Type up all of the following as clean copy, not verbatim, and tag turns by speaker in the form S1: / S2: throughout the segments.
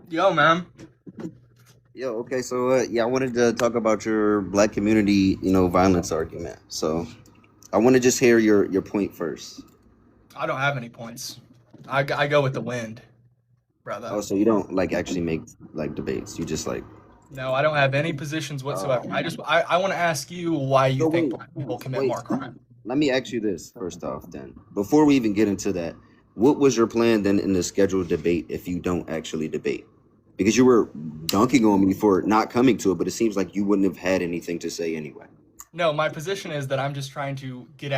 S1: Yo, man.
S2: Yo, okay, so yeah, I wanted to talk about your black community, violence argument. So I want to just hear your point first.
S1: I don't have any points. I go with the wind, brother.
S2: Oh, so you don't like actually make like debates. You just like
S1: No, I don't have any positions
S2: uh
S1: whatsoever. I want to ask you why you
S2: so
S1: think
S2: wait,
S1: black people commit
S2: wait.
S1: more crime.
S2: Let me ask you this first off then. Before we even get into that, what was your plan then in the scheduled debate if you don't actually debate? Because you were dunking on me for not coming to it, but it seems like you wouldn't have had anything to say anyway.
S1: No, my position is that I'm just trying to get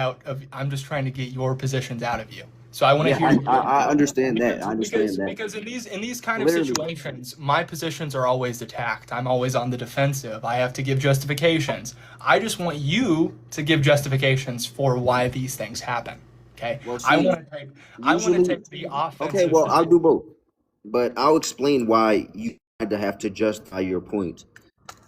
S1: your positions out of you. So I want to
S2: Yeah,
S1: hear
S2: I understand that.
S1: because
S2: I understand
S1: because
S2: that.
S1: because in these kind of
S2: Clearly.
S1: situations, my positions are always attacked. I'm always on the defensive. I have to give justifications. I just want you to give justifications for why these things happen. Okay?
S2: Well,
S1: I
S2: see,
S1: want to take I want to
S2: usually,
S1: take the
S2: okay,
S1: offensive
S2: well, I'll
S1: position.
S2: do both, but I'll explain why you had to have to justify your point.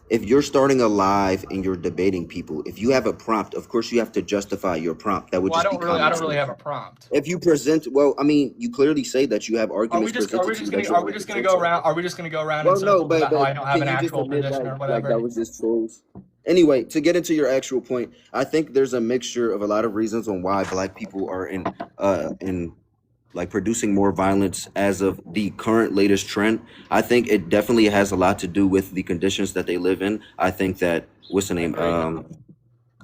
S2: If you're starting a live and you're debating people, if you have a prompt, of course you have to justify your prompt. That would
S1: Well,
S2: just be
S1: I
S2: common
S1: don't really have
S2: sense.
S1: a prompt.
S2: If you present, well, I mean, you clearly say that you have arguments presented to you that you're
S1: Are we
S2: going to
S1: just gonna
S2: present
S1: go
S2: to.
S1: around? Are we just gonna go around in
S2: Well, no,
S1: circles about how
S2: but
S1: I don't have
S2: can
S1: an
S2: you just
S1: actual
S2: admit
S1: position
S2: that
S1: or
S2: like
S1: whatever?
S2: that was just trolls? Anyway, to get into your actual point, I think there's a mixture of a lot of reasons on why black people are in like producing more violence as of the current latest trend. I think it definitely has a lot to do with the conditions that they live in. I think that what's the
S1: I
S2: name?
S1: agree.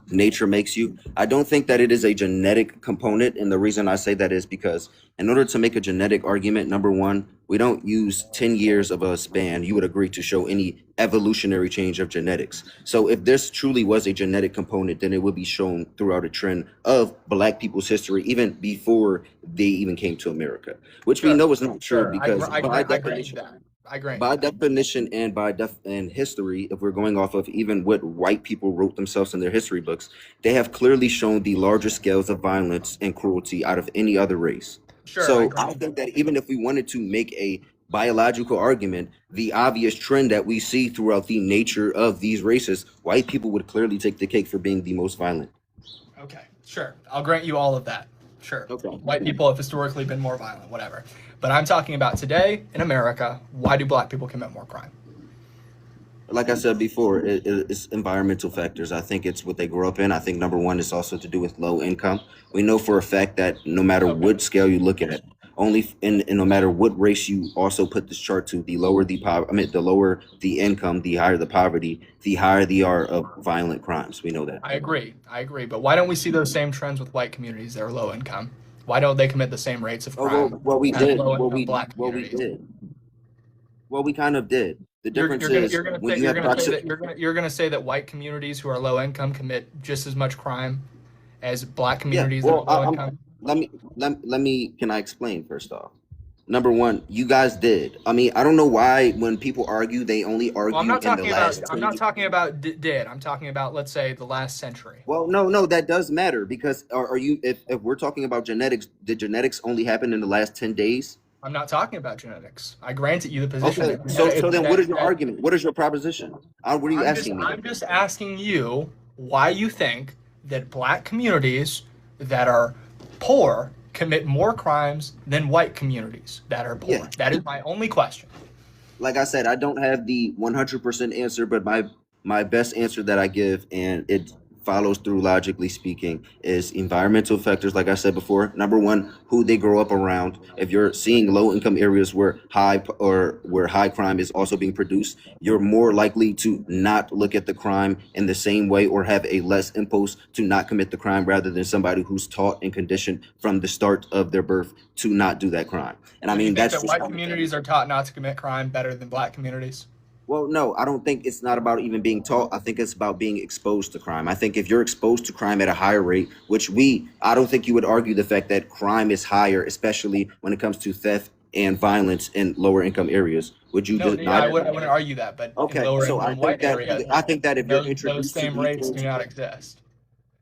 S2: Nature makes you. I don't think that it is a genetic component. And the reason I say that is because in order to make a genetic argument, number one, we don't use 10 years of a span, you would agree, to show any evolutionary change of genetics. So if this truly was a genetic component, then it would be shown throughout a trend of black people's history, even before they even came to America, which we
S1: Sure,
S2: know is not true
S1: sure.
S2: because
S1: I grant you that. I grant you
S2: by
S1: that.
S2: definition and and history, if we're going off of even what white people wrote themselves in their history books, they have clearly shown the larger scales of violence and cruelty out of any other race.
S1: Sure, I
S2: So I
S1: grant you that.
S2: think that even if we wanted to make a biological argument, the obvious trend that we see throughout the nature of these races, white people would clearly take the cake for being the most violent.
S1: Okay, sure. I'll grant you all of that. Sure.
S2: Okay.
S1: White people have historically been more violent, whatever. But I'm talking about today in America. Why do black people commit more crime?
S2: Like I said before, it's environmental factors. I think it's what they grow up in. I think number one is also to do with low income. We know for a fact that no matter
S1: Okay.
S2: what scale you look at, and no matter what race you also put this chart to, the lower the I mean, the lower the income, the higher the poverty, the higher the are of violent crimes. We know that.
S1: I agree. I agree. But why don't we see those same trends with white communities that are low income? Why don't they commit the same rates of
S2: Oh
S1: crime
S2: well, we
S1: as
S2: did.
S1: low income black
S2: What we
S1: communities?
S2: did. Well, we kind of did. The difference is when you have proximity.
S1: You're gonna say that white communities who are low income commit just as much crime as black
S2: Yeah.
S1: communities that are
S2: Well,
S1: low income?
S2: let me. Can I explain first off? Number one, you guys did. I mean, I don't know why when people argue, they only
S1: Well,
S2: argue in the last
S1: I'm
S2: 10
S1: not
S2: years.
S1: talking about did. I'm talking about, let's say, the last century.
S2: Well, no, that does matter because are you, if we're talking about genetics, did genetics only happen in the last 10 days?
S1: I'm not talking about genetics. I granted you the position
S2: Okay, so then what is your argument? What is your proposition? What are you asking me?
S1: I'm just asking you why you think that black communities that are poor commit more crimes than white communities that are
S2: Yeah,
S1: poor. That is my only question.
S2: like I said, I don't have the 100% answer, but my best answer that I give, and it follows through logically speaking, is environmental factors. Like I said before, number one, who they grow up around. If you're seeing low income areas where high crime is also being produced, you're more likely to not look at the crime in the same way or have a less impulse to not commit the crime rather than somebody who's taught and conditioned from the start of their birth to not do that crime. And I
S1: So do you
S2: mean,
S1: think
S2: that's
S1: that
S2: just
S1: white
S2: common sense.
S1: communities are taught not to commit crime better than black communities?
S2: Well, no, I don't think it's not about even being taught. I think it's about being exposed to crime. I think if you're exposed to crime at a higher rate, I don't think you would argue the fact that crime is higher, especially when it comes to theft and violence in lower income areas. Would you
S1: No,
S2: deny that?
S1: I wouldn't argue that, but in
S2: Okay,
S1: lower
S2: so
S1: income white areas,
S2: I think that if you're
S1: those
S2: introduced to
S1: same
S2: these
S1: rates do
S2: things,
S1: not exist.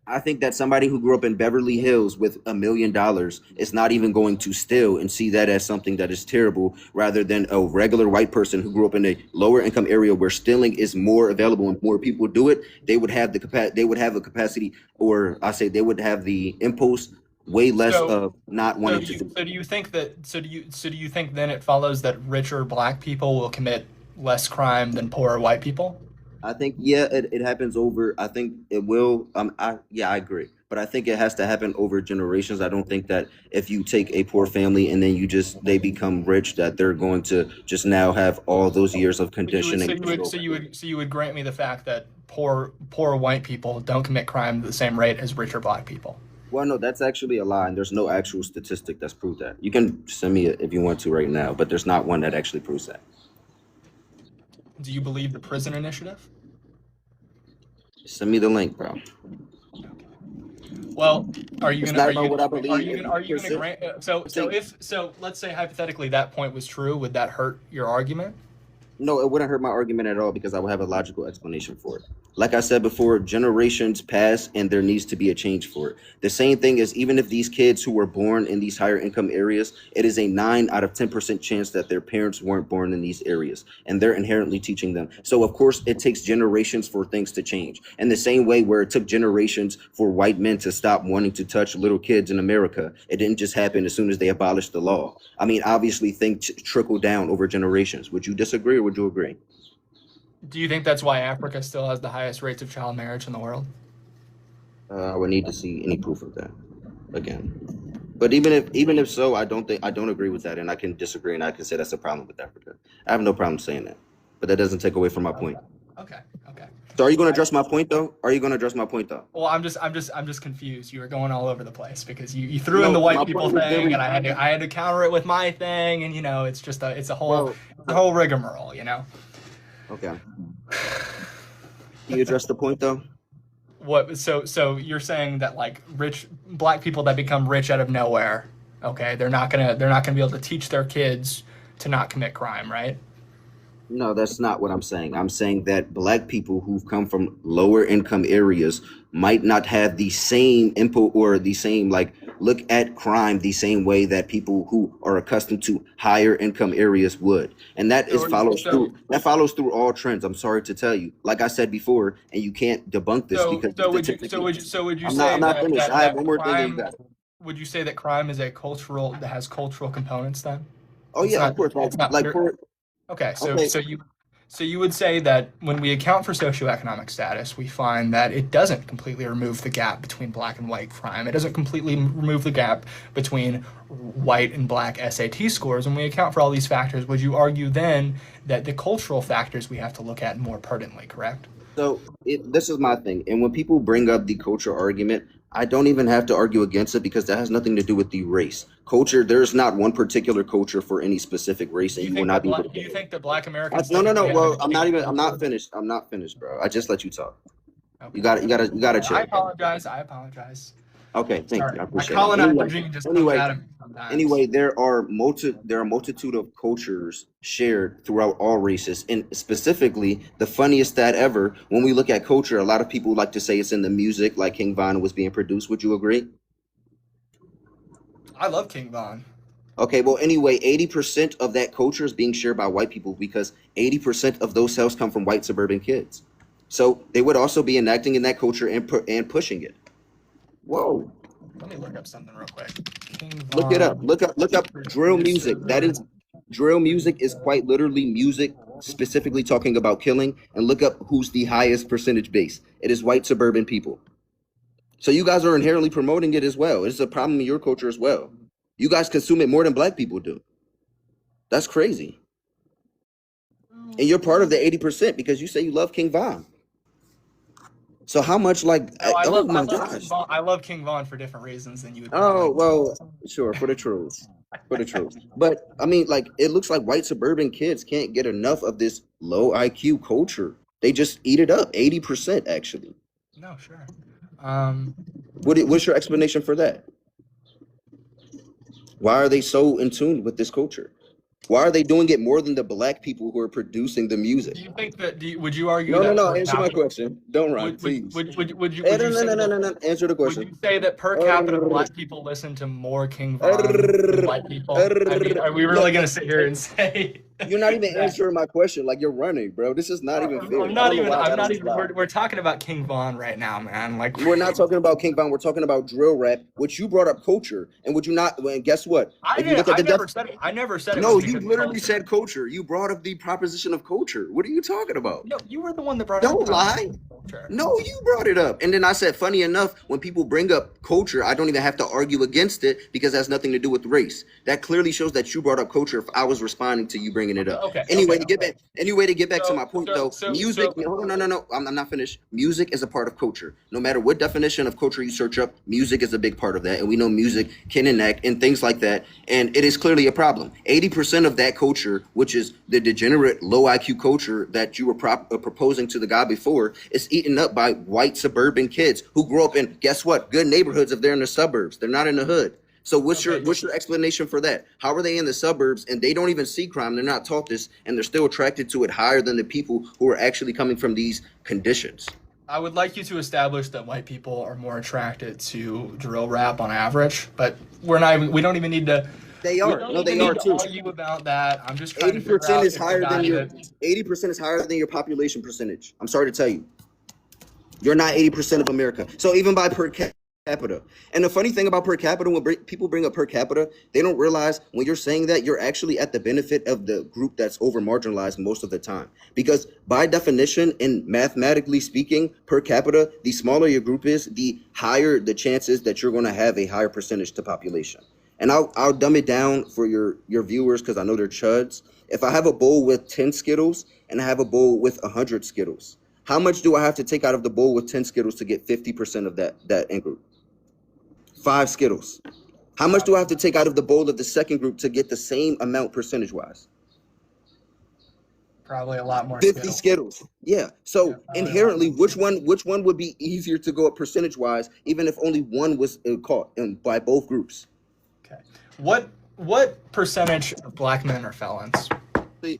S2: I think that somebody who grew up in Beverly Hills with $1 million is not even going to steal and see that as something that is terrible, rather than a regular white person who grew up in a lower income area where stealing is more available and more people do it. They would have the they would have a capacity, or I say they would have the impulse way less
S1: So
S2: of not
S1: so
S2: wanting
S1: do
S2: to
S1: you
S2: do.
S1: so do you think that so do you think then it follows that richer black people will commit less crime than poorer white people?
S2: I think yeah, it happens over. I think it will. I agree, but I think it has to happen over generations. I don't think that if you take a poor family and then you just they become rich, that they're going to just now have all those years of
S1: So you would so
S2: conditioning
S1: you
S2: just
S1: would
S2: go
S1: so
S2: back.
S1: you would so you would grant me the fact that poor white people don't commit crime at the same rate as richer black people.
S2: Well, no, that's actually a lie, and there's no actual statistic that's proved that. You can send me it if you want to right now, but there's not one that actually proves that.
S1: Do you believe the prison initiative?
S2: Send me the link, bro.
S1: Well, are you
S2: It's
S1: gonna
S2: not
S1: are
S2: about
S1: you
S2: what I
S1: are
S2: believe.
S1: you
S2: If
S1: gonna
S2: you
S1: are you gonna
S2: present,
S1: grant so
S2: see,
S1: if so let's say hypothetically that point was true, would that hurt your argument?
S2: no, it wouldn't hurt my argument at all because I would have a logical explanation for it. Like I said before, generations pass and there needs to be a change for it. The same thing is even if these kids who were born in these higher income areas, it is a 9 out of 10% chance that their parents weren't born in these areas and they're inherently teaching them. So of course it takes generations for things to change. And the same way where it took generations for white men to stop wanting to touch little kids in America, it didn't just happen as soon as they abolished the law. I mean, obviously things trickle down over generations. Would you disagree or would you agree?
S1: Do you think that's why Africa still has the highest rates of child marriage in the world?
S2: I would need to see any proof of that again. But even if so, I don't agree with that, and I can disagree, and I can say that's a problem with Africa. I have no problem saying that, but that doesn't take away from my
S1: Okay.
S2: point.
S1: Okay. Okay.
S2: So, are you going to
S1: I,
S2: address my point though? Are you going to address my point though?
S1: well, I'm just confused. You were going all over the place because you threw in the
S2: No,
S1: white
S2: my
S1: people
S2: point was
S1: thing,
S2: very
S1: and I had to counter it with my thing, and it's just
S2: well.
S1: a whole rigmarole.
S2: Okay, can you address the point though?
S1: What so you're saying that like rich black people that become rich out of nowhere, okay, they're not gonna be able to teach their kids to not commit crime, right?
S2: No, that's not what I'm saying. I'm saying that black people who've come from lower income areas might not have the same input or the same like look at crime the same way that people who are accustomed to higher income areas would. And that is
S1: So
S2: follows through all trends. I'm sorry to tell you. Like I said before, and you can't debunk this
S1: so
S2: because
S1: so would you so
S2: statistically
S1: would you so would you
S2: I'm
S1: say
S2: not
S1: that
S2: finished.
S1: that
S2: I have
S1: that
S2: one more thing and you
S1: crime
S2: got it.
S1: would you say that crime is a cultural that has cultural components then?
S2: Oh
S1: It's
S2: yeah, of
S1: not
S2: course.
S1: it's not
S2: Like
S1: pure.
S2: for
S1: Okay, so
S2: okay.
S1: you would say that when we account for socioeconomic status, we find that it doesn't completely remove the gap between black and white crime. It doesn't completely remove the gap between white and black SAT scores. When we account for all these factors, would you argue then that the cultural factors we have to look at more pertinently, correct?
S2: So this is my thing, and when people bring up the culture argument, I don't even have to argue against it because that has nothing to do with the race. Culture, there's not one particular culture for any specific race, and you will not be able to
S1: Do
S2: get
S1: you
S2: it.
S1: think that black Americans
S2: No, no, no.
S1: typically have
S2: Well,
S1: a
S2: I'm not
S1: king
S2: even. I'm not
S1: culture?
S2: finished. I'm not finished, bro. I just let you talk.
S1: Okay.
S2: You gotta
S1: I
S2: chill.
S1: apologize. I apologize.
S2: Okay, thank you.
S1: Sorry.
S2: I
S1: My
S2: appreciate it.
S1: colonizer gene just comes
S2: Anyway,
S1: out of me sometimes.
S2: anyway, there are multitude of cultures shared throughout all races, and specifically the funniest stat ever. When we look at culture, a lot of people like to say it's in the music, like King Von was being produced. Would you agree?
S1: I love King Von.
S2: Okay, well, anyway, 80% of that culture is being shared by white people because 80% of those sales come from white suburban kids. So they would also be enacting in that culture and pushing it. Whoa.
S1: Let me look up something real quick. King
S2: Look it up.
S1: Von,
S2: Look up drill music. That
S1: producer.
S2: is drill music is quite literally music specifically talking about killing. And look up who's the highest percentage base. It is white suburban people. So you guys are inherently promoting it as well. It's a problem in your culture as well. You guys consume it more than black people do. That's crazy. And you're part of the 80% because you say you love King Von. So how much like
S1: No,
S2: oh
S1: I
S2: my
S1: love King
S2: gosh.
S1: Von. I love King Von for different reasons than you would
S2: Oh
S1: probably.
S2: well, sure, for the trolls. For the trolls. But I mean, like it looks like white suburban kids can't get enough of this low IQ culture. They just eat it up, 80% actually.
S1: No, sure. Um,
S2: What's your explanation for that? Why are they so in tune with this culture? Why are they doing it more than the black people who are producing the music?
S1: do you think that? Would you argue
S2: No, no,
S1: that
S2: no.
S1: per
S2: Answer my
S1: capita?
S2: question. Don't run,
S1: Would would
S2: please.
S1: would would would you
S2: Eh,
S1: would
S2: no,
S1: you
S2: no,
S1: say
S2: no, no,
S1: that?
S2: no, no. Answer the
S1: Would
S2: question.
S1: you say that per capita
S2: Err,
S1: black people listen to more King Von than
S2: err,
S1: white people? I mean,
S2: err.
S1: are we really
S2: Look,
S1: gonna sit here and say?
S2: You're not even answering my question. Like you're running, bro. This is not even fair.
S1: I'm
S2: I
S1: not
S2: don't know
S1: even.
S2: why
S1: I'm
S2: that
S1: not
S2: is
S1: even.
S2: allowed.
S1: We're talking about King Von right now, man. Like,
S2: We're not talking about King Von. We're talking about drill rap, which you brought up culture. And would you not? And guess what? If you look at
S1: I
S2: the
S1: never said it. I never said it was
S2: no, you
S1: because of
S2: literally
S1: culture.
S2: said culture. You brought up the proposition of culture. What are you talking about?
S1: No, you were the one that brought up the
S2: Don't lie.
S1: proposition of culture.
S2: No, you brought it up. And then I said, funny enough, when people bring up culture, I don't even have to argue against it because it has nothing to do with race. That clearly shows that you brought up culture if I was responding to you bringing it up. Anyway, to get back to my point though, music, hold on, no, I'm not finished. Music is a part of culture. No matter what definition of culture you search up, music is a big part of that. And we know music can enact and things like that. And it is clearly a problem. 80% of that culture, which is the degenerate low IQ culture that you were proposing to the guy before, is eaten up by white suburban kids who grew up in, guess what, good neighborhoods if they're in the suburbs. They're not in the hood. So what's your explanation for that? How are they in the suburbs and they don't even see crime? They're not taught this and they're still attracted to it higher than the people who are actually coming from these conditions.
S1: I would like you to establish that white people are more attracted to drill rap on average, but we're not. We don't even need to.
S2: They are. No, they are too.
S1: Argue about that. I'm just trying to figure out
S2: 80% is higher than your 80% is higher than your population percentage. I'm sorry to tell you. You're not 80% of America. So even by per capita. And the funny thing about per capita, when people bring up per capita, they don't realize when you're saying that you're actually at the benefit of the group that's over marginalized most of the time. Because by definition and mathematically speaking, per capita, the smaller your group is, the higher the chances that you're going to have a higher percentage to population. And I'll dumb it down for your viewers because I know they're chuds. If I have a bowl with 10 Skittles and I have a bowl with 100 Skittles, how much do I have to take out of the bowl with 10 Skittles to get 50% of that in group? 5 Skittles. How much do I have to take out of the bowl of the second group to get the same amount percentage-wise?
S1: Probably a lot more.
S2: 50 Skittles. Yeah. So inherently, which one would be easier to go up percentage-wise, even if only one was caught by both groups?
S1: Okay. What percentage of black men are felons?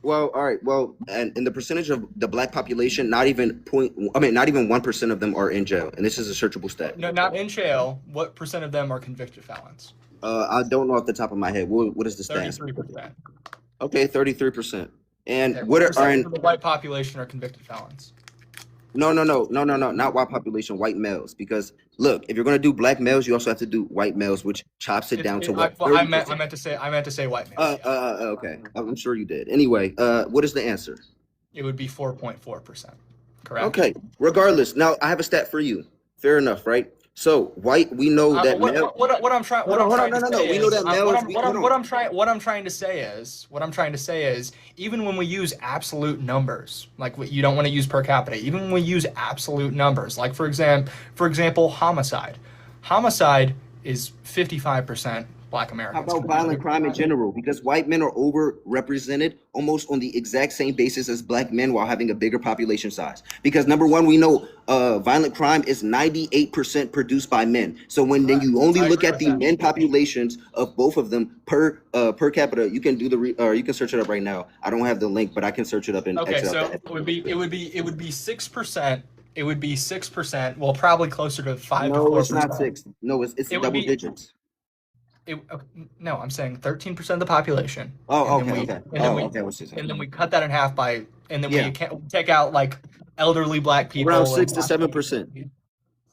S2: Well, all right. Well, and in the percentage of the black population, not even 1% of them are in jail, and this is a searchable stat.
S1: No, not in jail. What percent of them are convicted felons?
S2: I don't know off the top of my head. What is the stat?
S1: 33%.
S2: Okay, 33%. And
S1: Okay,
S2: what are
S1: percent of the white population are convicted felons?
S2: No, not white population, white males. Because look, if you're gonna do black males, you also have to do white males, which chops it down to what?
S1: I meant to say white males.
S2: Okay. I'm sure you did. Anyway, what is the answer?
S1: It would be 4.4%. Correct.
S2: Okay. Regardless, now I have a stat for you. Fair enough, right? So white, we know that male.
S1: What I'm trying.
S2: No. We know that males.
S1: What I'm trying to say is, even when we use absolute numbers, like you don't want to use per capita. Even when we use absolute numbers, like for example, homicide. Homicide is 55% black Americans.
S2: How about violent crime in general? Because white men are overrepresented almost on the exact same basis as black men while having a bigger population size. Because number one, we know violent crime is 98% produced by men. So when then you only look at the men populations of both of them per capita, you can do you can search it up right now. I don't have the link, but I can search it up in
S1: okay,
S2: Excel.
S1: So it would be 6%. It would be 6%. Well, probably closer to 5 to 4%.
S2: No, it's not 6. No, it's double digits.
S1: No, I'm saying 13% of the population.
S2: Oh, okay. And
S1: then we cut that in half and then we take out like elderly black people.
S2: Around 6 to 7%.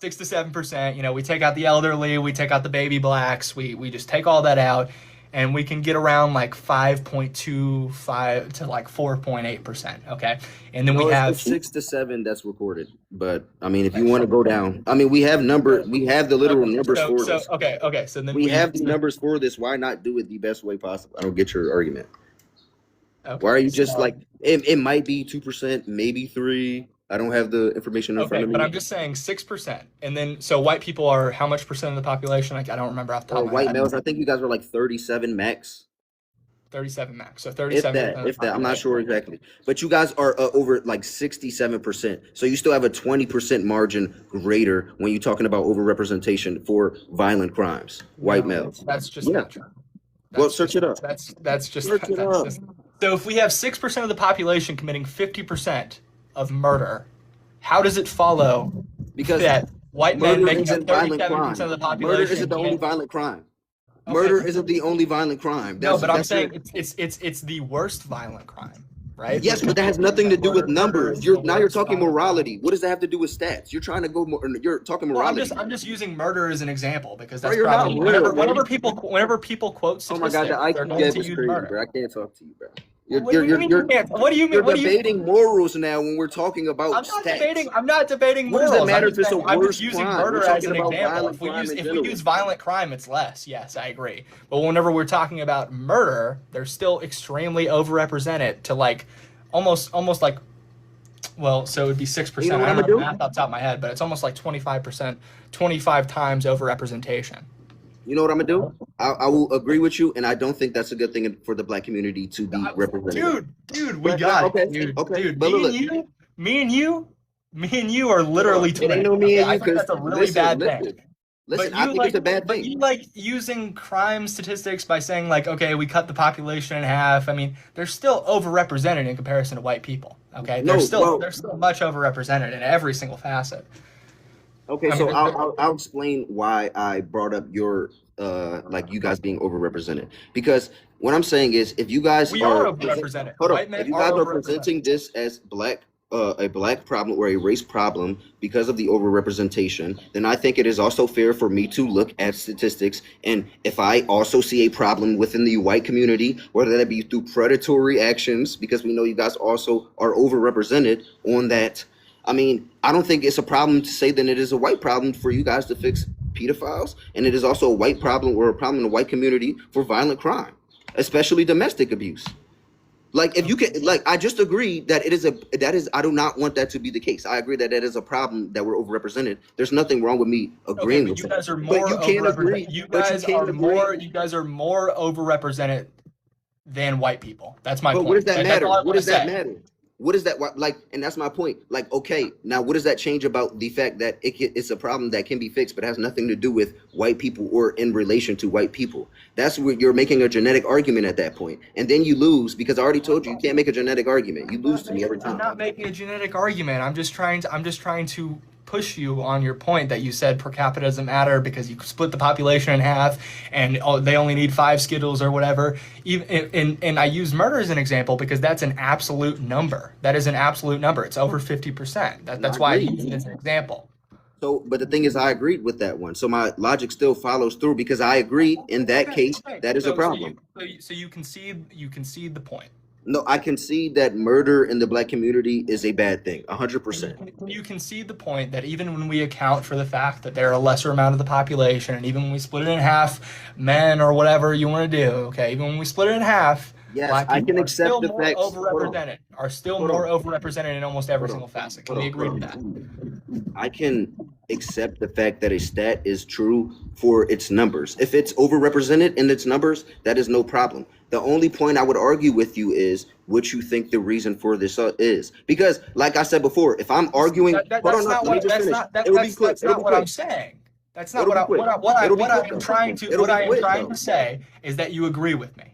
S1: 6 to 7%. We take out the elderly, we take out the baby blacks, we just take all that out, and we can get around like 5.25 to like 4.8%. Okay, and then we have
S2: 6 to 7 that's recorded. But I mean, if you want to go down, I mean, we have the literal numbers for this.
S1: Okay. So then
S2: we have the numbers for this. Why not do it the best way possible? I don't get your argument. Okay, why are you just like it might be 2%, maybe 3%. I don't have the information in front of me.
S1: But I'm just saying 6%. And then, so white people are how much percent of the population? Like, I don't remember off the top of my head.
S2: White males, I think you guys were like 37 max.
S1: 37 max. So 37.
S2: If that, I'm not sure exactly. But you guys are over like 67%. So you still have a 20% margin greater when you're talking about overrepresentation for violent crimes. White males.
S1: That's just not true.
S2: Well, search it up.
S1: That's just. So if we have 6% of the population committing 50% of murder, how does it follow
S2: because
S1: that white men make up 37%
S2: of
S1: of the population?
S2: Murder isn't the only violent crime.
S1: Okay.
S2: Murder isn't the only violent crime.
S1: No, but I'm
S2: That's your,
S1: saying it's the worst violent crime, right?
S2: yes,
S1: Because
S2: but that has
S1: we're saying
S2: nothing to
S1: that
S2: do with
S1: murder
S2: numbers.
S1: is the
S2: You're
S1: worst
S2: talking
S1: violent crime.
S2: morality. What does that have to do with stats? You're trying to go more. You're talking
S1: Well, I'm
S2: morality
S1: just
S2: now.
S1: I'm just using murder as an example because
S2: Bro,
S1: that's
S2: you're not
S1: probably
S2: real, bro.
S1: whenever people quote
S2: Oh my god, the
S1: statistics, they're
S2: IQ
S1: going
S2: gap
S1: to
S2: is
S1: use
S2: crazy,
S1: murder.
S2: bro. I can't talk to you, bro.
S1: Well, what do you mean you can't? What do you mean?
S2: You're
S1: What do you?
S2: debating morals now when we're talking about
S1: I'm not debating.
S2: stats.
S1: I'm not debating
S2: What does it
S1: morals. I'm
S2: matter if
S1: just
S2: it's a
S1: saying I'm just
S2: worse
S1: using
S2: crime? We're
S1: murder as
S2: talking
S1: an
S2: about
S1: example.
S2: violent crime in
S1: If we
S2: general.
S1: use violent crime, it's less. Yes, I agree. But whenever we're talking about murder, they're still extremely overrepresented to like almost like well, so it would be six
S2: You know
S1: percent. I
S2: what I'm
S1: don't know
S2: gonna
S1: the
S2: do?
S1: math off the top of my head, but it's almost like 25%, 25 times overrepresentation.
S2: You know what I'm gonna do? I will agree with you, and I don't think that's a good thing for the black community to be represented.
S1: Dude, we
S2: But
S1: got
S2: okay,
S1: it.
S2: okay.
S1: Dude,
S2: But look,
S1: me and you, me and you are
S2: hold on.
S1: literally
S2: It ain't
S1: twins.
S2: no me
S1: Okay,
S2: and
S1: I
S2: you,
S1: think
S2: because
S1: that's a really bad thing.
S2: listen. I think it's a bad
S1: But
S2: thing.
S1: you like using crime statistics by saying like, okay, we cut the population in half. I mean, they're still overrepresented in comparison to white people. Okay,
S2: No, well,
S1: they're still much overrepresented in every single facet.
S2: okay.
S1: I mean,
S2: So I'll explain why I brought up your like you guys being overrepresented, because what I'm saying is if you guys
S1: we are
S2: are
S1: overrepresented.
S2: hold on,
S1: White
S2: if
S1: men
S2: you
S1: are
S2: guys are
S1: overrepresented.
S2: presenting this as a black problem or a race problem because of the overrepresentation, then I think it is also fair for me to look at statistics. And if I also see a problem within the white community, whether that be through predatory actions, because we know you guys also are overrepresented on that. I mean, I don't think it's a problem to say that it is a white problem for you guys to fix pedophiles, and it is also a white problem or a problem in the white community for violent crime, especially domestic abuse. Like if you can, like I just agree that I do not want that to be the case. I agree that that is a problem that we're overrepresented. There's nothing wrong with me
S1: Okay,
S2: agreeing
S1: but
S2: with
S1: you
S2: that.
S1: guys are
S2: But
S1: more
S2: you can't
S1: overrepresented.
S2: agree. But you can't agree.
S1: You guys are more overrepresented than white people. That's my
S2: But what does
S1: point.
S2: that
S1: That's
S2: matter?
S1: all I
S2: What
S1: want to
S2: does that
S1: say.
S2: matter? What is that like? And that's my point. Like, okay, now what does that change about the fact that it's a problem that can be fixed, but has nothing to do with white people or in relation to white people? That's where you're making a genetic argument at that point, and then you lose because I already told you you can't make a genetic argument. You lose to me every
S1: I'm
S2: time.
S1: not making a genetic argument. I'm just trying to push you on your point that you said per capita doesn't matter because you split the population in half and they only need 5 Skittles or whatever. Even and I use murder as an example because that's an absolute number. That is an absolute number. It's over 50%.
S2: And I
S1: That's why I
S2: agree.
S1: use it as an example.
S2: So, but the thing is, I agreed with that one. So my logic still follows through because I agreed in that case
S1: Okay.
S2: that is a problem.
S1: So you concede the point.
S2: No, I can see that murder in the black community is a bad thing, 100%.
S1: You concede the point that even when we account for the fact that they're a lesser amount of the population, and even when we split it in half, men or whatever you want to do, okay, even when we split it in half,
S2: Yes,
S1: black
S2: I
S1: people
S2: can
S1: are still
S2: accept the
S1: more
S2: facts.
S1: overrepresented, are still
S2: Hold
S1: more
S2: on,
S1: overrepresented in almost every
S2: hold
S1: single
S2: on,
S1: facet. Can
S2: hold
S1: we
S2: on,
S1: agree
S2: hold
S1: to that?
S2: on. I can accept the fact that a stat is true for its numbers. If it's overrepresented in its numbers, that is no problem. The only point I would argue with you is what you think the reason for this is. Because, like I said before, if I'm arguing, hold on,
S1: That's not
S2: let me
S1: what
S2: just finish. It'll be quick.
S1: that's
S2: It'll
S1: not
S2: be
S1: what I'm
S2: quick.
S1: saying. That's not
S2: It'll be quick. It'll be
S1: what I
S2: quick
S1: am
S2: though.
S1: trying to
S2: It'll
S1: what
S2: be
S1: I am
S2: quick
S1: trying
S2: though.
S1: to say is that you agree with me.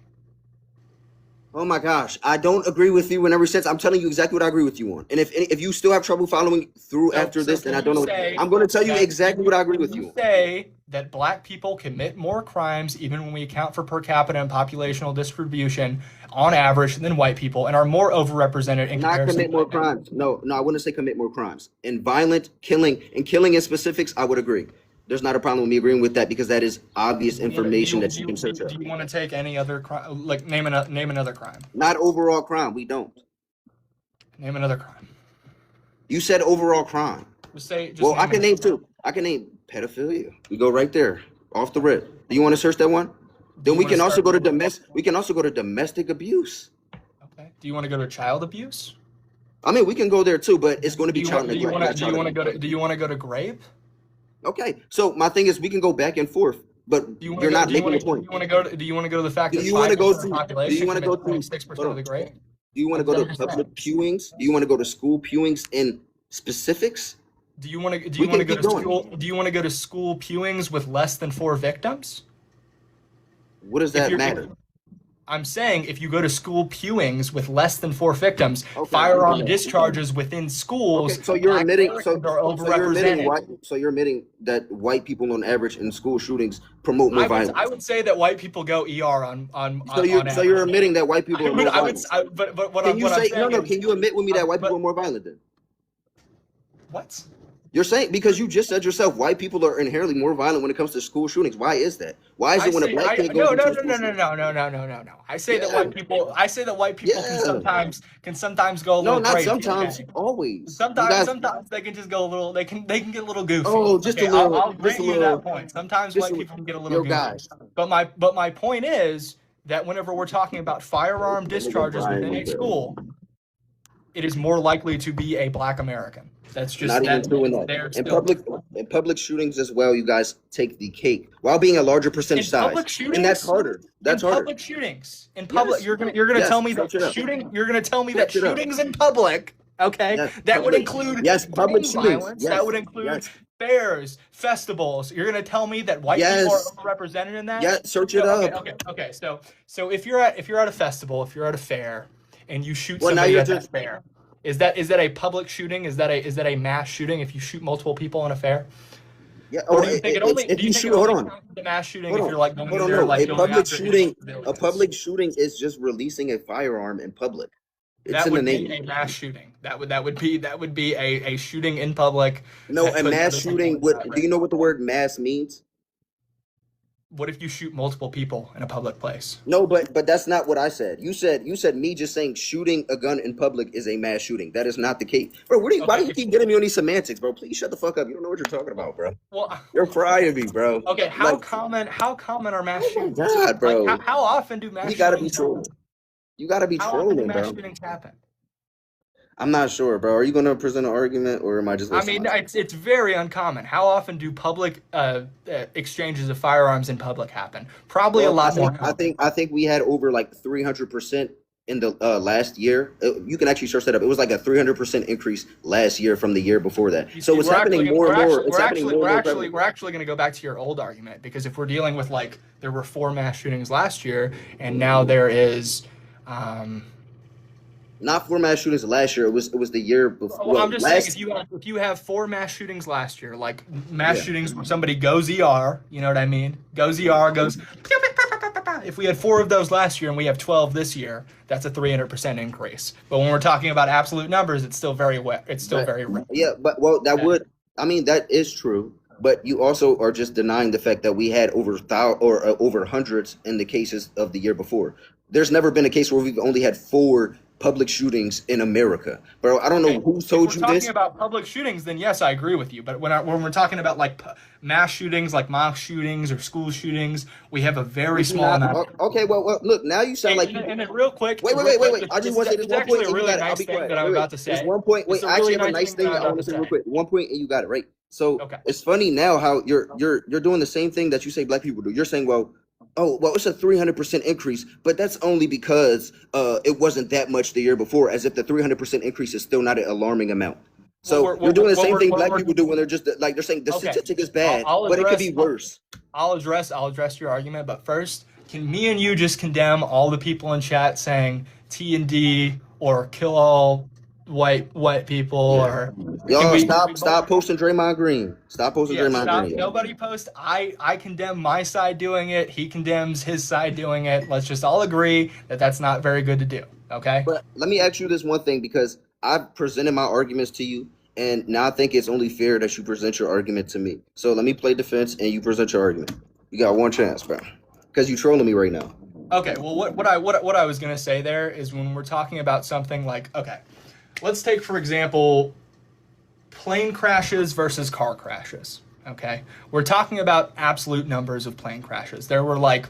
S2: Oh my gosh, I don't agree with you in every sense. I'm telling you exactly what I agree with you on. And if you still have trouble following through after
S1: So
S2: this, then
S1: can
S2: I
S1: you
S2: don't know.
S1: say
S2: I'm going to tell you
S1: that
S2: exactly what I agree
S1: can
S2: with
S1: you
S2: you on.
S1: say that black people commit more crimes even when we account for per capita and populational distribution on average than white people and are more overrepresented in
S2: Not
S1: comparison to
S2: commit more
S1: white men?
S2: crimes. No, no, I wouldn't say commit more crimes. In violent killing and killing in specifics, I would agree. There's not a problem with me agreeing with that because that is obvious information that you can search up.
S1: Do you want to take any other crime? Like name another crime.
S2: Not overall crime. We don't.
S1: Name another crime.
S2: You said overall crime.
S1: Just
S2: Well, I
S1: name
S2: can
S1: another
S2: name
S1: crime.
S2: two. I can name pedophilia. We go right there, off the rip. Do you want to search that one?
S1: Do
S2: Then
S1: you
S2: we
S1: want to
S2: can also
S1: start?
S2: go to domestic. We can also go to domestic abuse.
S1: Okay. Do you want to go to child abuse?
S2: I mean, we can go there too, but it's going to be child
S1: Do you
S2: neglect.
S1: want
S2: Not
S1: to
S2: child abuse.
S1: do you want to go to grape?
S2: Okay, so my thing is, we can go back and forth, but
S1: Do you want
S2: you're
S1: to go?
S2: not making a point.
S1: Do you want to go to the fact
S2: Do
S1: that
S2: you want to go
S1: 5% of the
S2: to? Do you
S1: population
S2: want to go
S1: commits
S2: to?
S1: 26%
S2: Hold
S1: of
S2: on.
S1: the grape?
S2: Do you want to go to public viewings? Do you want to go to school viewings in specifics?
S1: Do
S2: We
S1: you want
S2: can
S1: to go
S2: keep
S1: to
S2: going.
S1: school? Do you want to go to school viewings with less than 4 victims?
S2: What does
S1: If
S2: that
S1: you're,
S2: matter?
S1: I'm saying if you go to school pewings with less than 4 victims,
S2: Okay.
S1: firearm discharges within schools,
S2: Okay, so you're
S1: Black
S2: admitting
S1: Americans are overrepresented.
S2: so you're admitting that white people on average in school shootings promote more
S1: I
S2: violence.
S1: would say that white people go ER on
S2: So you're
S1: average.
S2: admitting that white people are more violent.
S1: But
S2: Can you
S1: what I'm
S2: say no,
S1: saying
S2: no?
S1: is,
S2: Can you admit with me that white people are
S1: but
S2: more violent then?
S1: what?
S2: You're saying because you just said yourself, white people are inherently more violent when it comes to school shootings. Why is that? Why is
S1: I
S2: it when a
S1: say
S2: black
S1: I
S2: kid goes
S1: no no
S2: into a
S1: no
S2: school
S1: no no
S2: shooting?
S1: no no no no no no.
S2: Yeah,
S1: I say that white people
S2: yeah.
S1: can sometimes go a
S2: No,
S1: little
S2: not
S1: crazy.
S2: sometimes.
S1: Okay?
S2: Always. You guys.
S1: Sometimes they can just go a little. They can get a little goofy.
S2: Oh, just a
S1: Okay,
S2: little.
S1: I'll
S2: Just a
S1: grant you that
S2: little.
S1: point. Sometimes
S2: Just
S1: white
S2: a.
S1: people can get a little
S2: Yo,
S1: goofy.
S2: guys.
S1: But my point is that whenever we're talking about firearm discharges within a school, it is more likely to be a Black American. That's just
S2: Not even
S1: that
S2: true in
S1: they're
S2: that.
S1: still
S2: In public shootings as well, you guys take the cake while being a larger percentage
S1: in
S2: size,
S1: public
S2: and that's
S1: shootings.
S2: harder. That's harder.
S1: In public,
S2: Yes.
S1: you're gonna tell
S2: Yes.
S1: me that
S2: Search it up.
S1: you're gonna tell me that
S2: Search it up.
S1: shootings in public, okay,
S2: Yes.
S1: that would
S2: Public.
S1: include
S2: Yes. Public
S1: gang
S2: shootings.
S1: violence, that
S2: Yes.
S1: would include
S2: Yes.
S1: fairs, festivals. You're gonna tell me that white people are
S2: Yes.
S1: overrepresented in that?
S2: Yes. Search it
S1: So,
S2: up.
S1: okay. So if you're at a festival, if you're at a fair, and you shoot
S2: Well, now
S1: somebody
S2: you're
S1: at that
S2: just.
S1: fair, is that a public shooting? Is that a mass shooting if you shoot multiple people in a fair?
S2: Yeah.
S1: Or
S2: Oh,
S1: do you think it only
S2: if
S1: do you
S2: you
S1: think
S2: shoot,
S1: it
S2: hold
S1: only
S2: on.
S1: counts as a mass shooting
S2: Hold
S1: if
S2: on.
S1: you're like going
S2: Hold
S1: in
S2: on.
S1: there
S2: No,
S1: like going after individual
S2: a
S1: civilians?
S2: public shooting is just releasing a firearm in public. It's
S1: That
S2: in the
S1: would be
S2: name.
S1: a mass shooting. That would be a shooting in public
S2: No,
S1: that
S2: a
S1: puts
S2: mass
S1: other people
S2: shooting.
S1: into that
S2: What do you
S1: risk.
S2: know what the word mass means?
S1: What if you shoot multiple people in a public place?
S2: No, but that's not what I said. You said me just saying shooting a gun in public is a mass shooting. That is not the case, bro. Why do
S1: Okay,
S2: you
S1: if
S2: keep getting me on these semantics, bro? Please shut the fuck up. You don't know what you're talking about, bro.
S1: well,
S2: You're frying me, bro.
S1: okay,
S2: Like,
S1: how common are mass
S2: oh my
S1: shootings?
S2: god,
S1: Like
S2: bro.
S1: how often do mass
S2: You gotta be
S1: shootings happen?
S2: trolling. You gotta be
S1: How often do
S2: trolling,
S1: mass
S2: bro.
S1: shootings happen?
S2: I'm not sure, bro. Are you gonna present an argument, or am I just
S1: I
S2: wasting
S1: mean,
S2: my time?
S1: it's very uncommon. How often do public exchanges of firearms in public happen? Probably a
S2: Well,
S1: lot more often.
S2: I think we had over like 300% in the last year. You can actually search that up. It was like a 300% increase last year from the year before that.
S1: You
S2: So
S1: see,
S2: it's happening more and more. It's happening more and more prevalent.
S1: we're actually going to go back to your old argument because if we're dealing with like there were 4 mass shootings last year and now there is,
S2: Not for mass shootings last year. It was the year before.
S1: well,
S2: Well,
S1: I'm just saying
S2: last.
S1: if you have 4 mass shootings last year, like mass
S2: Yeah.
S1: shootings where somebody goes ER, you know what I mean? Goes ER, goes. If we had 4 of those last year and we have 12 this year, that's a 300% increase. But when we're talking about absolute numbers, it's still very wet. It's still very rare.
S2: Yeah, but well, that would. I mean, that is true. But you also are just denying the fact that we had over hundreds in the cases of the year before. There's never been a case where we've only had 4 public shootings in America, bro. I don't know who told you
S1: If we're
S2: this.
S1: talking about public shootings, then yes, I agree with you. But when we're talking about like mass shootings, like mock shootings or school shootings, we have a very small amount.
S2: Okay, well, look. Now you sound like.
S1: And then real quick.
S2: Wait. I just want to say this
S1: It's
S2: one
S1: actually
S2: point,
S1: a
S2: and you
S1: really
S2: got it. I'll
S1: nice
S2: be
S1: thing
S2: quiet.
S1: that I'm about to say.
S2: There's one point. Wait,
S1: It's a
S2: I actually
S1: really
S2: have a nice
S1: thing
S2: thing
S1: that
S2: I
S1: I'm
S2: want to
S1: about
S2: say real quick. One point, and you got it right. So
S1: Okay.
S2: it's funny now how you're doing the same thing that you say black people do. You're saying, well, it's a 300% increase, but that's only because it wasn't that much the year before, as if the 300% increase is still not an alarming amount. So you're doing the same thing black people do when they're just like they're saying the
S1: Okay.
S2: statistic is bad,
S1: I'll
S2: but it could
S1: address-
S2: be worse.
S1: I'll address your argument, but first, can me and you just condemn all the people in chat saying T and D or kill all white people or
S2: Y'all
S1: we-
S2: stop posting Draymond Green. Stop posting
S1: Yeah,
S2: Draymond
S1: stop.
S2: Green.
S1: Nobody post. I condemn my side doing it. He condemns his side doing it. Let's just all agree that that's not very good to do. Okay.
S2: But let me ask you this one thing because I've presented my arguments to you, and now I think it's only fair that you present your argument to me. So let me play defense, and you present your argument. You got one chance, bro, because you trolling me right now.
S1: Okay. Well, what I was gonna say there is when we're talking about something like let's take for example plane crashes versus car crashes. Okay, we're talking about absolute numbers of plane crashes. There were like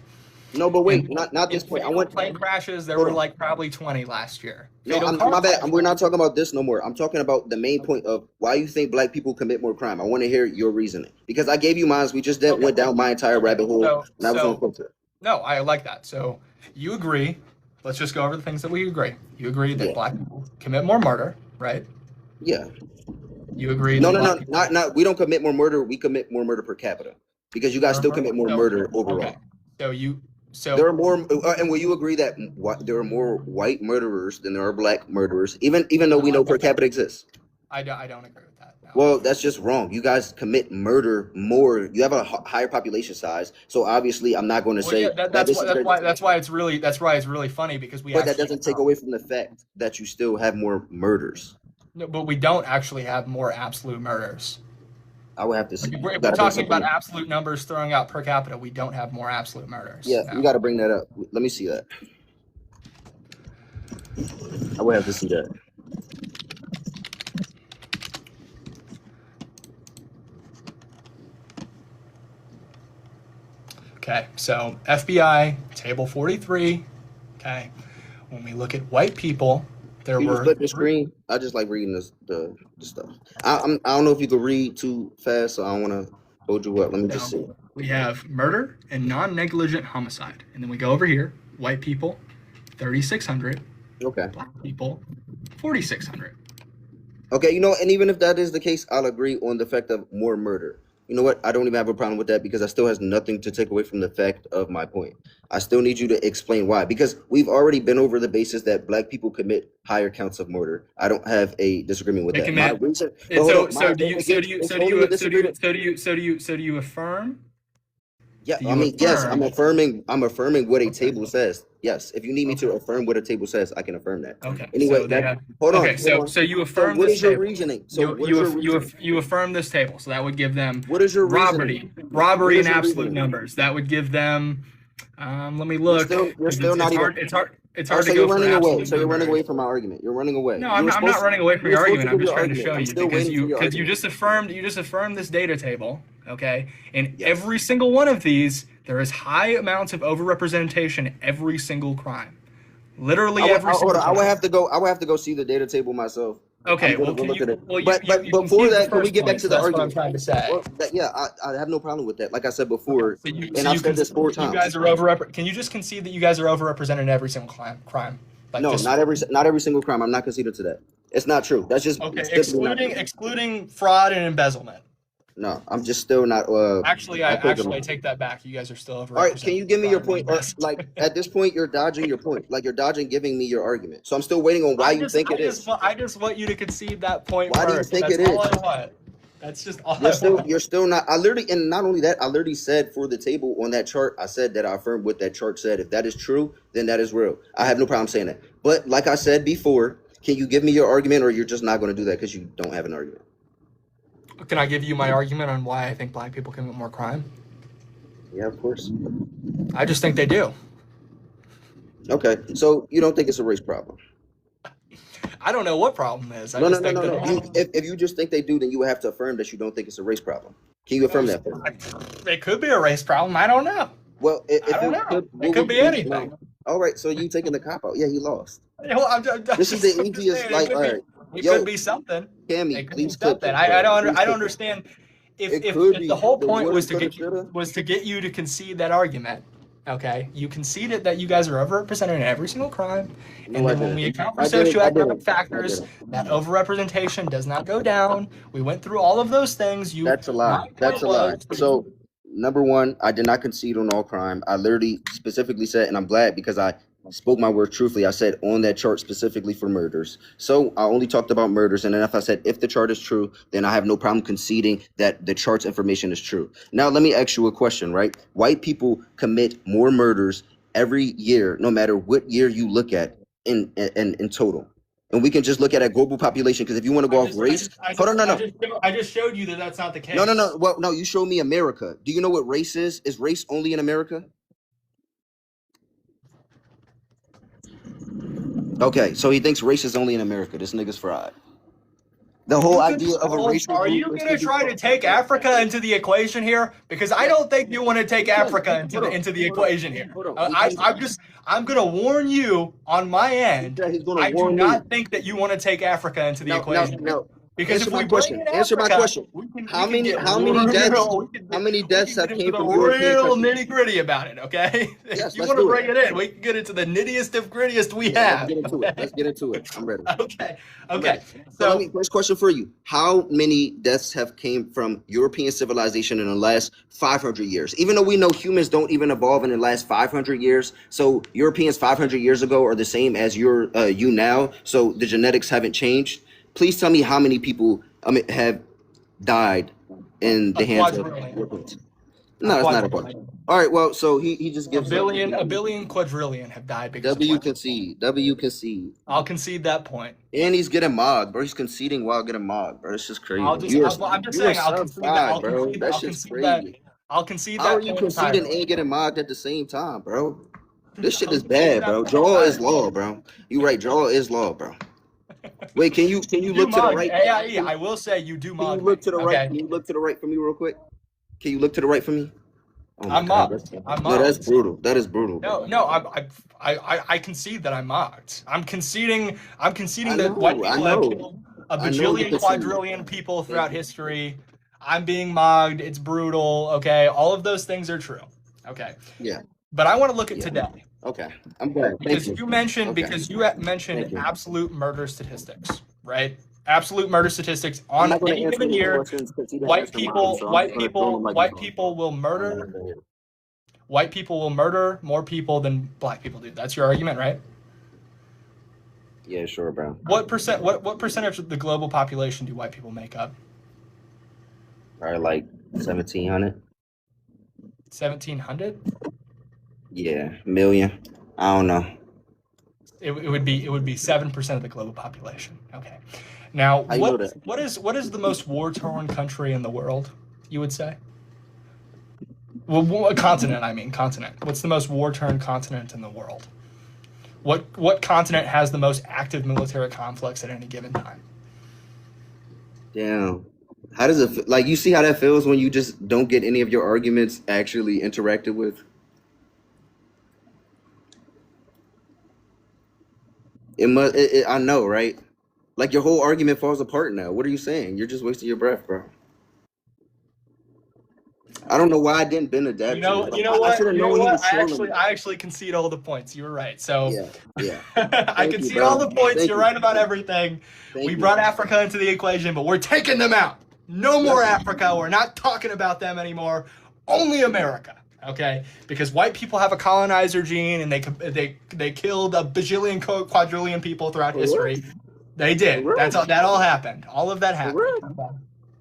S2: No, but wait, not this point. I want
S1: plane crashes. There
S2: Hold
S1: were
S2: on.
S1: like probably 20 last year.
S2: No,
S1: Fatal
S2: I'm,
S1: car
S2: my bad.
S1: crashes.
S2: We're not talking about this no more. I'm talking about the main point of why you think black people commit more crime. I want to hear your reasoning because I gave you mine. We just went down my entire rabbit hole, and I was on filter.
S1: No, I like that. So you agree. Let's just go over the things that we agree. You agree that
S2: Yeah.
S1: black people commit more murder, right?
S2: Yeah.
S1: You agree
S2: No,
S1: that
S2: no,
S1: black
S2: no,
S1: people
S2: not. We don't commit more murder. We commit more murder per capita because you guys still commit more murder overall.
S1: Okay. So you So
S2: There are more, and will you agree that there are more white murderers than there are black murderers, even though we know per capita exists?
S1: I don't agree with that. No.
S2: Well, that's just wrong. You guys commit murder more. You have a higher population size, so obviously, I'm not going to
S1: Well, yeah,
S2: say that this is.
S1: that's why it's really funny because we
S2: But that
S1: actually
S2: doesn't take away from the fact that you still have more murders.
S1: no, but we don't actually have more absolute murders.
S2: I would have to see.
S1: If
S2: You
S1: we're
S2: got to bring
S1: talking
S2: something
S1: about
S2: up.
S1: absolute numbers throwing out per capita, we don't have more absolute murders.
S2: Yeah, you
S1: No.
S2: got to bring that up. Let me see that. I would have to see that.
S1: Okay, so FBI table 43. Okay, when we look at white people, there
S2: You just
S1: were
S2: flip the screen. I just like reading the stuff. I don't know if you could read too fast, so I don't want to hold you up. Let me just see.
S1: we have murder and non-negligent homicide, and then we go over here, white people 3,600,
S2: Okay.
S1: black people 4,600.
S2: Okay, and even if that is the case, I'll agree on the fact of more murder. You know what? I don't even have a problem with that because I still has nothing to take away from the fact of my point. I still need you to explain why, because we've already been over the basis that black people commit higher counts of murder. I don't have a disagreement with
S1: They
S2: that.
S1: commit.
S2: My reason,
S1: And
S2: but hold
S1: so
S2: on,
S1: so do you so do you so do you so do you so do you so do you so do you affirm?
S2: Yeah,
S1: Do
S2: I
S1: you
S2: mean, yes,
S1: affirm?
S2: I'm affirming what a
S1: Okay.
S2: table says. Yes, if you need me to
S1: Okay.
S2: affirm what a table says, I can affirm that.
S1: Okay.
S2: Anyway,
S1: So they have.
S2: hold on,
S1: Okay. So you
S2: So
S1: affirm
S2: what
S1: this
S2: is your
S1: table.
S2: reasoning? So what is your reasoning?
S1: You affirm this table. So that would give them
S2: What is your
S1: robbery,
S2: reasoning? What
S1: in
S2: is your
S1: absolute
S2: reasoning?
S1: numbers. That would give them. Let me look.
S2: You're still
S1: It's
S2: not even.
S1: hard. It's hard. It's
S2: Oh,
S1: hard
S2: so
S1: to
S2: you're
S1: go for
S2: running away.
S1: absolute
S2: So you're running away
S1: numbers.
S2: from my argument. You're running away.
S1: No, I'm not running away from
S2: You were
S1: your
S2: supposed
S1: argument.
S2: to
S1: I'm
S2: give
S1: just
S2: your
S1: trying to
S2: argument.
S1: show
S2: I'm
S1: you
S2: still waiting for your
S1: because you
S2: argument.
S1: just affirmed this data table, okay? In
S2: Yes.
S1: every single one of these, there is high amounts of overrepresentation in every single crime. Literally every
S2: Hold
S1: single
S2: on. I would
S1: crime.
S2: have to go. I would have to go see the data table myself. I'm
S1: Okay,
S2: gonna
S1: well,
S2: go
S1: can
S2: look
S1: you?
S2: at it.
S1: Well,
S2: But
S1: you
S2: before
S1: conceded the
S2: that, can we
S1: first
S2: get back
S1: point,
S2: to
S1: so
S2: the
S1: that's what I'm
S2: argument?
S1: trying to say.
S2: Well, yeah, I have no problem with that. Like I said
S1: Okay,
S2: before,
S1: so
S2: and I've
S1: you
S2: said this
S1: concede
S2: four
S1: that you
S2: times.
S1: guys are can you just concede that you guys are overrepresented in every single crime? Like
S2: No,
S1: just
S2: not every single crime. I'm not conceding to that. It's not true. That's just
S1: okay,
S2: simply not true.
S1: excluding fraud and embezzlement.
S2: No, I'm just still not.
S1: I take that back. You guys are still
S2: All right, can
S1: overrepresented
S2: you
S1: in
S2: give me your
S1: fraud and
S2: point? Or like
S1: embezzlement.
S2: at this point, you're dodging your point. Like you're dodging giving me your argument. So I'm still waiting on why you think it is.
S1: I just want you to concede that point
S2: Why do you
S1: first.
S2: think
S1: That's
S2: it
S1: all
S2: is?
S1: I want. That's just all I want.
S2: You're still not. I literally, and not only that, I literally said for the table on that chart, I said that I affirmed what that chart said. If that is true, then that is real. I have no problem saying that. But like I said before, can you give me your argument, or you're just not going to do that because you don't have an argument?
S1: Can I give you my argument on why I think black people commit more crime?
S2: Yeah, of course.
S1: I just think they do.
S2: Okay, so you don't think it's a race problem?
S1: I don't know what problem is. I
S2: No, no,
S1: just
S2: no,
S1: think
S2: no, no.
S1: that
S2: If you just think they do, then you would have to affirm that you don't think it's a race problem. Can you affirm that for me?
S1: it could be a race problem. I don't know.
S2: Well, if
S1: I don't
S2: it
S1: know.
S2: could,
S1: It could be anything.
S2: no. All right, so you taking the cop out? Yeah, he lost.
S1: Well,
S2: This is the
S1: I'm just
S2: easiest.
S1: saying,
S2: Like, all right,
S1: it
S2: yo,
S1: could be something.
S2: Cammy,
S1: It could
S2: please
S1: be
S2: clip
S1: something.
S2: this. Bro. Please
S1: I don't
S2: clip this.
S1: understand
S2: It
S1: if
S2: could be.
S1: the whole
S2: The
S1: point
S2: woulda,
S1: was to
S2: coulda,
S1: get
S2: shoulda.
S1: you to concede that argument. Okay, you conceded that you guys are overrepresented in every single crime,
S2: No,
S1: and
S2: I
S1: then when we
S2: didn't.
S1: account for
S2: I didn't.
S1: socioeconomic factors, that overrepresentation does not go down. We went through all of those things.
S2: That's a lie.
S1: My
S2: That's
S1: point
S2: a lie.
S1: was,
S2: So, number one, I did not concede on all crime. I literally specifically said, and I'm glad because I spoke my word truthfully. I said on that chart specifically for murders. So I only talked about murders. And then if I said if the chart is true, then I have no problem conceding that the chart's information is true. Now, let me ask you a question, right? White people commit more murders every year, no matter what year you look at in total. And we can just look at a global population because if you want to go off race, hold on, no.
S1: I just showed you that that's not the case.
S2: No. Well, no, you show me America. Do you know what race is? Is race only in America? Okay, so he thinks race is only in America. This nigga's fried. The whole idea of a racial
S1: Are you
S2: group is
S1: going to
S2: be-
S1: try to take Africa into the equation here? Because I don't think you want to take Africa into the equation here. I'm going to warn you on my end.
S2: He said he's gonna
S1: I do
S2: warn me.
S1: not think that you want to take Africa into the equation.
S2: No.
S1: Because
S2: Answer
S1: if we
S2: my
S1: bring
S2: question.
S1: in
S2: Answer my
S1: Africa,
S2: question.
S1: we can
S2: How
S1: get
S2: many
S1: real,
S2: how many
S1: we
S2: deaths
S1: can get
S2: have
S1: into
S2: came
S1: the
S2: from European
S1: real
S2: countries?
S1: nitty gritty about it. Okay, if
S2: Yes,
S1: you
S2: let's
S1: want to
S2: do it.
S1: bring it in, we can get into the nittiest of grittiest we
S2: Yeah, let's
S1: have.
S2: get into it.
S1: Okay,
S2: Let's get into it. I'm ready.
S1: okay,
S2: I'm
S1: okay.
S2: ready. So let
S1: So
S2: me first question for you. How many deaths have came from European civilization in the last 500 years? Even though we know humans don't even evolve in the last 500 years, so Europeans 500 years ago are the same as you now, so the genetics haven't changed. Please tell me how many people have died in
S1: a
S2: the hands of
S1: quadrillion,
S2: Europeans.
S1: a
S2: No, it's not a question.
S1: quadrillion,
S2: All right, well, so he just gives up.
S1: a billion, quadrillion have died because of
S2: W
S1: climate.
S2: concede. W concede.
S1: I'll concede that point.
S2: And he's getting mobbed, bro. He's conceding while getting mobbed, bro. It's just crazy.
S1: I'm just
S2: You are
S1: saying,
S2: sub five, bro. That
S1: I'll
S2: shit's
S1: concede that,
S2: crazy.
S1: I'll concede
S2: How are
S1: that
S2: you
S1: point
S2: conceding
S1: entirely.
S2: and getting mobbed at the same time, bro? This shit
S1: I'll
S2: is
S1: concede
S2: bad,
S1: that
S2: bro.
S1: point
S2: Draw is
S1: entirely.
S2: law, bro. You right, draw is law, bro. Wait, can
S1: You
S2: you
S1: do
S2: look to the
S1: mug
S2: right?
S1: AIE. I will say you do
S2: Can you
S1: mug me.
S2: look to the right?
S1: Okay,
S2: Can you look to the right for me real quick? Can you look to the right for me? Oh my
S1: I'm
S2: god,
S1: mugged. I'm
S2: no, that's
S1: mugged.
S2: brutal. That is brutal, bro.
S1: No, I concede that I'm mocked. I'm conceding. I'm
S2: I
S1: conceding that white
S2: know, I
S1: people have
S2: know,
S1: killed a
S2: I know you
S1: bajillion,
S2: concede.
S1: quadrillion people
S2: Thank
S1: throughout
S2: you.
S1: history. I'm being mocked. It's brutal. Okay, all of those things are true. Okay,
S2: Yeah,
S1: but I want to look at
S2: yeah.
S1: today
S2: Okay, I'm glad. Thank you. Okay,
S1: because you mentioned
S2: thank you.
S1: absolute murder statistics, right? Absolute murder statistics
S2: I'm
S1: on
S2: not going to
S1: any
S2: answer
S1: given
S2: his
S1: year.
S2: questions because he didn't answer mine. So I'm just going to throw him like
S1: White people will murder. White people will murder more people than black people do. That's your argument, right?
S2: Yeah, sure, bro.
S1: What percentage of the global population do white people make up?
S2: Probably like 1,700.
S1: 1,700?
S2: Yeah, million. I don't know.
S1: It would be 7% of the global population. Okay. Now,
S2: How you know that?
S1: what is the most war-torn country in the world, you would say? Well, continent, I mean, continent. What's the most war-torn continent in the world? What continent has the most active military conflicts at any given time?
S2: Damn. How does it like? You see how that feels when you just don't get any of your arguments actually interacted with? It must. I know, right? Like your whole argument falls apart now. What are you saying? You're just wasting your breath, bro. I don't know why I didn't bend a dab to you. Like, I should have
S1: You know
S2: known he
S1: what?
S2: was trolling me.
S1: I actually concede all the points. You were right. So
S2: Yeah, yeah.
S1: I
S2: Thank you,
S1: concede all
S2: bro.
S1: the points.
S2: Thank
S1: You're
S2: you.
S1: right about everything. We
S2: Thank you.
S1: brought Africa into the equation, but we're taking them out. No more
S2: Yes.
S1: Africa. We're not talking about them anymore. Only America. Okay, because white people have a colonizer gene, and they killed a bajillion, quadrillion people throughout
S2: For real?
S1: history. They
S2: For
S1: did.
S2: real?
S1: That all happened. All of that
S2: For
S1: happened.
S2: real?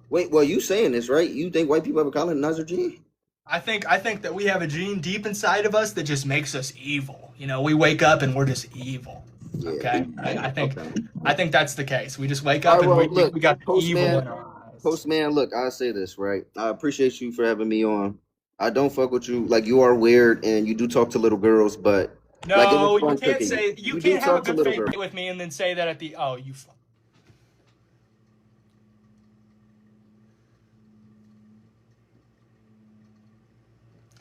S2: Wait, well, you saying this, right? You think white people have a colonizer gene?
S1: I think that we have a gene deep inside of us that just makes us evil. You know, we wake up and we're just evil.
S2: Yeah.
S1: Okay,
S2: Okay.
S1: I think that's the case. We just wake
S2: All
S1: up
S2: right,
S1: and
S2: well, look,
S1: we got evil
S2: Postman,
S1: in our eyes.
S2: Postman, look, I'll say this, right? I appreciate you for having me on. I don't fuck with you. Like, you are weird and you do talk to little girls, but, like, it was
S1: No, you
S2: fun
S1: can't
S2: cooking you.
S1: say you
S2: You do
S1: can't have a
S2: talk to
S1: good
S2: little
S1: faith
S2: girls.
S1: date with me and then say that at the oh you.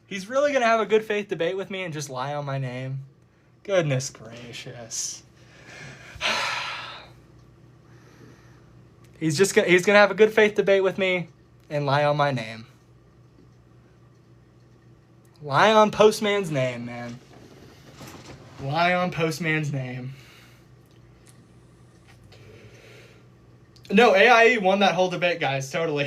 S1: He's really gonna have a good faith debate with me and just lie on my name. Goodness gracious. He's gonna have a good faith debate with me and lie on my name. Lie on Postman's name, man. Lie on Postman's name. No, AIE won that whole debate, guys. Totally.